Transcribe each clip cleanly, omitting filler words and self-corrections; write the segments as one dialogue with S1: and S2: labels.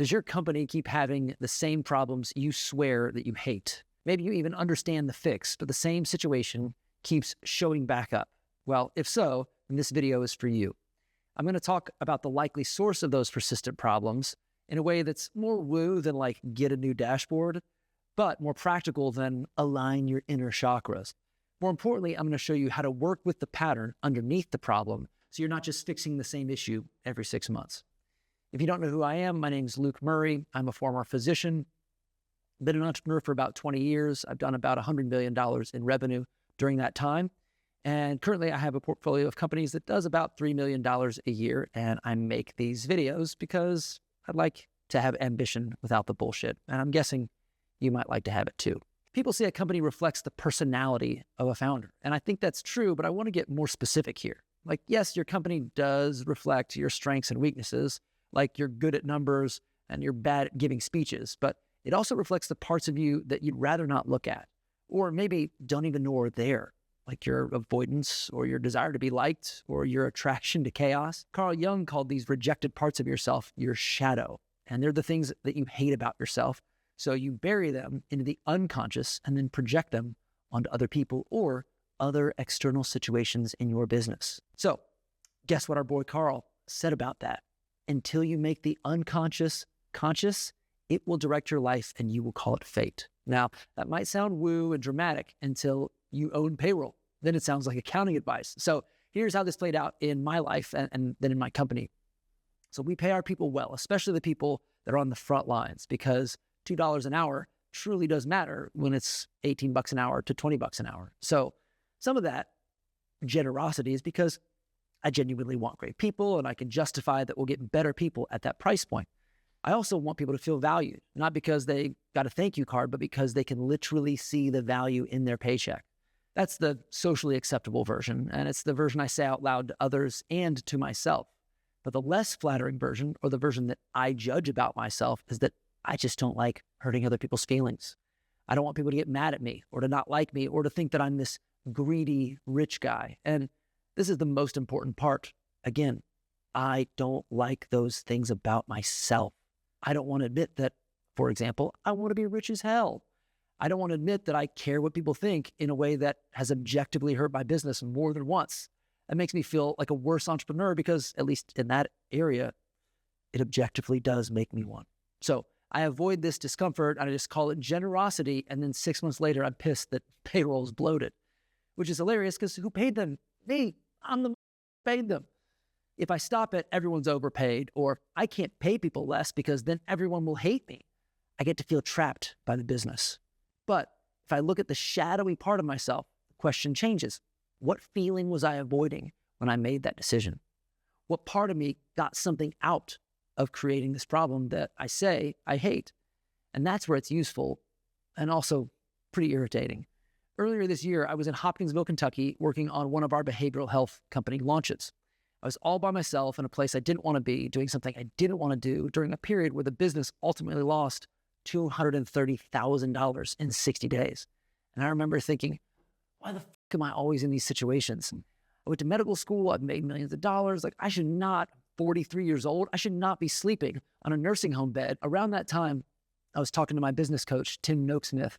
S1: Does your company keep having the same problems you swear that you hate? Maybe you even understand the fix, but the same situation keeps showing back up. Well, if so, then this video is for you. I'm going to talk about the likely source of those persistent problems in a way that's more woo than like get a new dashboard, but more practical than align your inner chakras. More importantly, I'm going to show you how to work with the pattern underneath the problem so you're not just fixing the same issue every 6 months. If you don't know who I am, my name's Luke Murray. I'm a former physician, been an entrepreneur for about 20 years. I've done about $100 million in revenue during that time. And currently I have a portfolio of companies that does about $3 million a year. And I make these videos because I'd like to have ambition without the bullshit. And I'm guessing you might like to have it too. People say a company reflects the personality of a founder. And I think that's true, but I want to get more specific here. Like, yes, your company does reflect your strengths and weaknesses, like you're good at numbers and you're bad at giving speeches, but it also reflects the parts of you that you'd rather not look at, or maybe don't even know are there, like your avoidance or your desire to be liked or your attraction to chaos. Carl Jung called these rejected parts of yourself your shadow, and they're the things that you hate about yourself. So you bury them into the unconscious and then project them onto other people or other external situations in your business. So guess what our boy Carl said about that? Until you make the unconscious conscious, it will direct your life and you will call it fate. Now, that might sound woo and dramatic until you own payroll. Then it sounds like accounting advice. So here's how this played out in my life and then in my company. So we pay our people well, especially the people that are on the front lines, because $2 an hour truly does matter when it's $18 an hour to $20 an hour. So some of that generosity is because I genuinely want great people and I can justify that we'll get better people at that price point. I also want people to feel valued, not because they got a thank you card, but because they can literally see the value in their paycheck. That's the socially acceptable version, and it's the version I say out loud to others and to myself. But the less flattering version, or the version that I judge about myself, is that I just don't like hurting other people's feelings. I don't want people to get mad at me or to not like me or to think that I'm this greedy, rich guy. And this is the most important part. Again, I don't like those things about myself. I don't want to admit that, for example, I want to be rich as hell. I don't want to admit that I care what people think in a way that has objectively hurt my business more than once. That makes me feel like a worse entrepreneur because, at least in that area, it objectively does make me one. So I avoid this discomfort and I just call it generosity. And then 6 months later, I'm pissed that payroll is bloated, which is hilarious because who paid them? Me. I'm the paid them. If I stop it, everyone's overpaid, or I can't pay people less because then everyone will hate me. I get to feel trapped by the business. But if I look at the shadowy part of myself, the question changes. What feeling was I avoiding when I made that decision? What part of me got something out of creating this problem that I say I hate? And that's where it's useful and also pretty irritating. Earlier this year, I was in Hopkinsville, Kentucky, working on one of our behavioral health company launches. I was all by myself in a place I didn't want to be, doing something I didn't want to do during a period where the business ultimately lost $230,000 in 60 days. And I remember thinking, why the fuck am I always in these situations? I went to medical school, I've made millions of dollars. Like, I should not, 43 years old, I should not be sleeping on a nursing home bed. Around that time, I was talking to my business coach, Tim Noakesmith,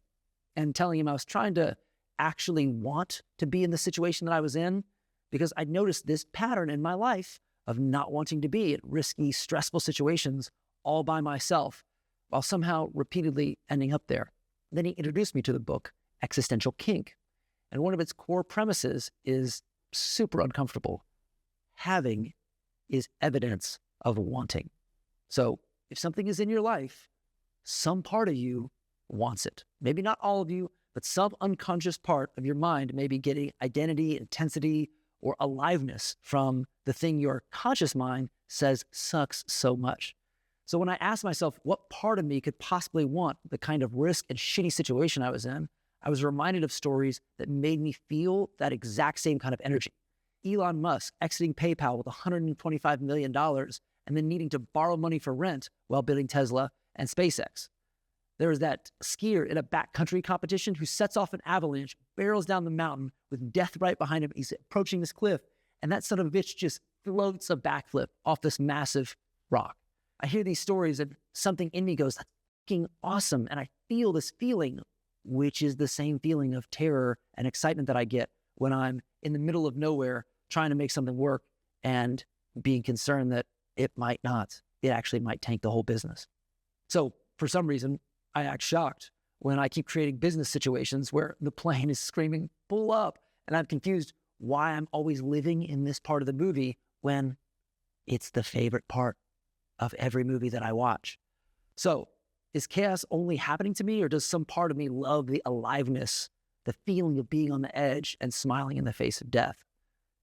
S1: and telling him I was trying to actually want to be in the situation that I was in, because I'd noticed this pattern in my life of not wanting to be in risky, stressful situations all by myself, while somehow repeatedly ending up there. Then he introduced me to the book, Existential Kink. And one of its core premises is super uncomfortable. Having is evidence of wanting. So if something is in your life, some part of you wants it. Maybe not all of you, but some unconscious part of your mind may be getting identity, intensity, or aliveness from the thing your conscious mind says sucks so much. So when I asked myself what part of me could possibly want the kind of risk and shitty situation I was in, I was reminded of stories that made me feel that exact same kind of energy. Elon Musk exiting PayPal with $125 million and then needing to borrow money for rent while building Tesla and SpaceX. There was that skier in a backcountry competition who sets off an avalanche, barrels down the mountain with death right behind him. He's approaching this cliff, and that son of a bitch just floats a backflip off this massive rock. I hear these stories and something in me goes, that's fucking awesome. And I feel this feeling, which is the same feeling of terror and excitement that I get when I'm in the middle of nowhere trying to make something work and being concerned that it might not. It actually might tank the whole business. So for some reason, I act shocked when I keep creating business situations where the plane is screaming, pull up. And I'm confused why I'm always living in this part of the movie when it's the favorite part of every movie that I watch. So is chaos only happening to me, or does some part of me love the aliveness, the feeling of being on the edge and smiling in the face of death?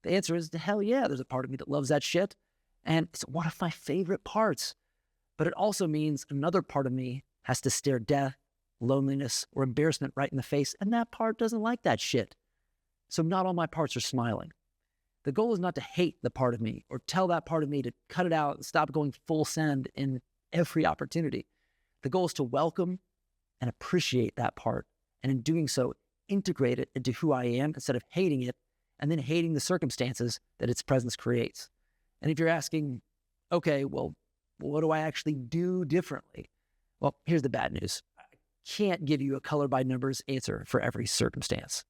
S1: The answer is hell yeah, there's a part of me that loves that shit. And it's one of my favorite parts. But it also means another part of me has to stare death, loneliness, or embarrassment right in the face. And that part doesn't like that shit. So not all my parts are smiling. The goal is not to hate the part of me or tell that part of me to cut it out and stop going full send in every opportunity. The goal is to welcome and appreciate that part. And in doing so, integrate it into who I am instead of hating it and then hating the circumstances that its presence creates. And if you're asking, okay, well, what do I actually do differently? Well, here's the bad news. I can't give you a color by numbers answer for every circumstance.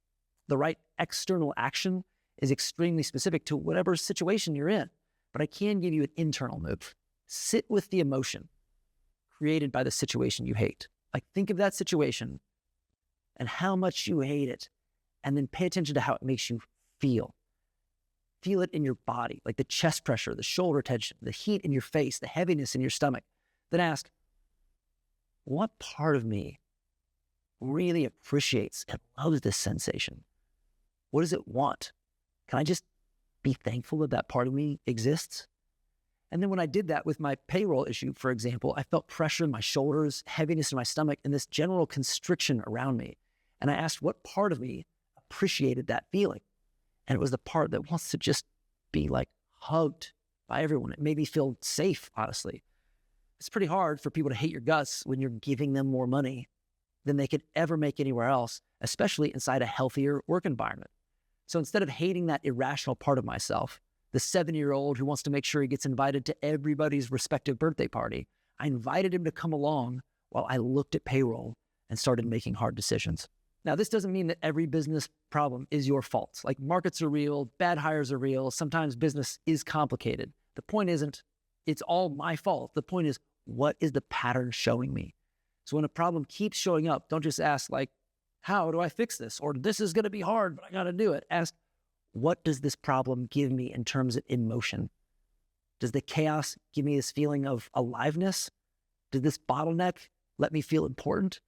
S1: The right external action is extremely specific to whatever situation you're in, but I can give you an internal move. Sit with the emotion created by the situation you hate. Like, think of that situation and how much you hate it, and then pay attention to how it makes you feel. Feel it in your body, like the chest pressure, the shoulder tension, the heat in your face, the heaviness in your stomach. Then ask, what part of me really appreciates and loves this sensation? What does it want? Can I just be thankful that that part of me exists? And then when I did that with my payroll issue, for example, I felt pressure in my shoulders, heaviness in my stomach, and this general constriction around me. And I asked what part of me appreciated that feeling. And it was the part that wants to just be like hugged by everyone. It made me feel safe, honestly. It's pretty hard for people to hate your guts when you're giving them more money than they could ever make anywhere else, especially inside a healthier work environment. So instead of hating that irrational part of myself, the 7-year-old who wants to make sure he gets invited to everybody's respective birthday party, I invited him to come along while I looked at payroll and started making hard decisions. Now, this doesn't mean that every business problem is your fault. Like, markets are real, bad hires are real, sometimes business is complicated. The point isn't, it's all my fault. The point is, what is the pattern showing me? So when a problem keeps showing up, don't just ask like, how do I fix this? Or this is going to be hard, but I got to do it. Ask, what does this problem give me in terms of emotion? Does the chaos give me this feeling of aliveness? Does this bottleneck let me feel important?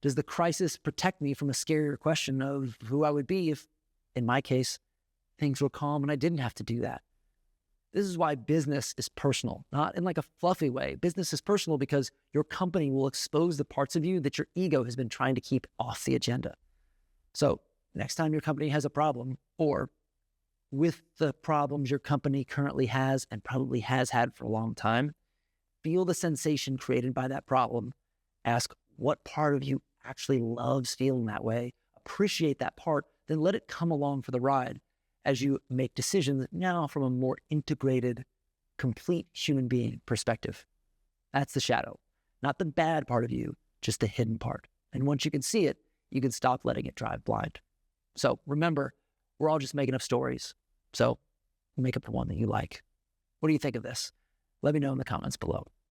S1: Does the crisis protect me from a scarier question of who I would be if, in my case, things were calm and I didn't have to do that? This is why business is personal, not in like a fluffy way. Business is personal because your company will expose the parts of you that your ego has been trying to keep off the agenda. So next time your company has a problem, or with the problems your company currently has and probably has had for a long time, feel the sensation created by that problem. Ask what part of you actually loves feeling that way. Appreciate that part, then let it come along for the ride as you make decisions now from a more integrated, complete human being perspective. That's the shadow, not the bad part of you, just the hidden part. And once you can see it, you can stop letting it drive blind. So remember, we're all just making up stories. So make up the one that you like. What do you think of this? Let me know in the comments below.